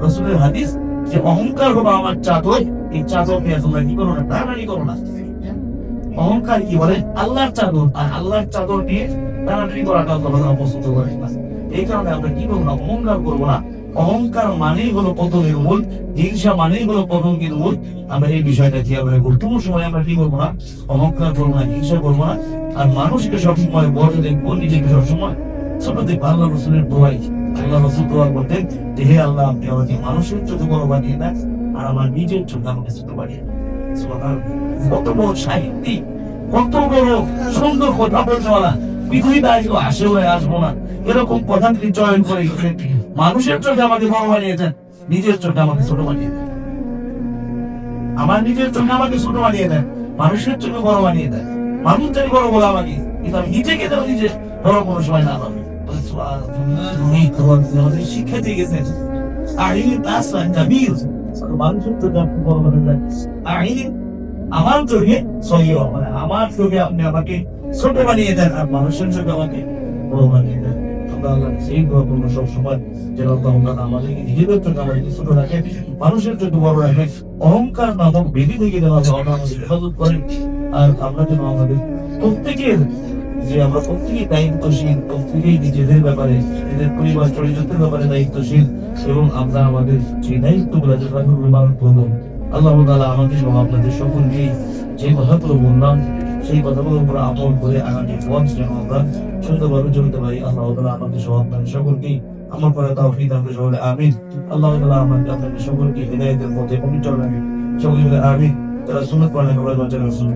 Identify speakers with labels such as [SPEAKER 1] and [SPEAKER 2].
[SPEAKER 1] রাসূলের হাদিস যে অহংকার হলো আমার চাদর, এই চাদর নিয়ে তোমরা কি করো না, টানাটানি করো না। অহংকার কি বলে? আল্লাহর চাদর, আর আল্লাহর চাদর নিয়ে টানাটানি করাটা আল্লাহ পছন্দ করেন না। এই কারণে আমরা কি করবো না, অহংকার করবো না। অহংকার মানেই হলো পতনের মূল, হিংসা মানেই হলো পতনের মূল। আমরা এই বিষয়টা খেয়াল রাখবো। কোন সময় আমরা কি করবো না, অহংকার করবো না, হিংসা করবো না। আর মানুষকে সবসময় বড় দেখবো, নিজেকে সবসময় ছোট দেখবো। আল্লাহ রসুলের দোয়াই, আল্লাহ রসুল দোয়া করতেন যে হে আল্লাহ, আপনি আমাকে মানুষের চোখে বড় বানিয়ে দেন, আর আমার নিজের চোখে আমাকে ছোট বানিয়ে দেন। কত বড় সাহিত্যিক, কত বড় সুন্দর কথা বলতে বলা, পৃথিবীতে আসেও আসবো না, এরকম কথা তিনি চয়ন করে গেছেন। মানুষের চোখে আমাকে বড় বানিয়ে দেন, নিজের চোখে আমাকে ছোট বানিয়ে দেন। আমার নিজের চোখে আমাকে ছোট বানিয়ে দেন, মানুষের চোখে বড় বানিয়ে দেন। মানুষ যদি বড় বলে আমাকে, কিন্তু আমি নিজেকে যেন নিজে বড় কোনো সময় না পাবে। শিক্ষা দিয়ে গেছেন মানুষের চোখে আপনি বড় বানিয়ে দেন, আমার চোখে মানে আমার চোখে আপনি আমাকে ছোট বানিয়ে দেন, আর মানুষের চোখে আমাকে বড় বানিয়ে দেন। সেই সবসময় যেন আমাদেরকে নিজেদের চোখে আমাদেরকে ছোট রাখে, মানুষের চোখে বড় রাখে, অহংকার নামক বেদি থেকে যেন হেফাজত করেন। আর আমরা যেন আমাদের প্রত্যেকের যে আমরা প্রত্যেকেই দায়িত্বশীল, প্রত্যেকেই নিজেদের ব্যাপারে, নিজেদের পরিবার চরিত্রের ব্যাপারে দায়িত্বশীল, এবং আমরা আমাদের যে দায়িত্বগুলো পালন করবো। আল্লাহ তাআলা আমাদের সহ আপনাদের সকলকে যে কথাগুলো বললাম সেই কথাগুলোর উপর আমল করে আগামী পথ যেন আমরা সুন্দরভাবে চলতে পারি। আল্লাহ তাআলা আমাদের সহ আপনাদের সকলকে আমল করে তাওফীক দান করে সকলে আমিন। আল্লাহ তাআলা আমাদের আপনাদের সকলকে হিদায়াতের পথে পরিচালনা সকলে আমিন। তারা সুন্নাত পালন করে বাঁচার রাসূল।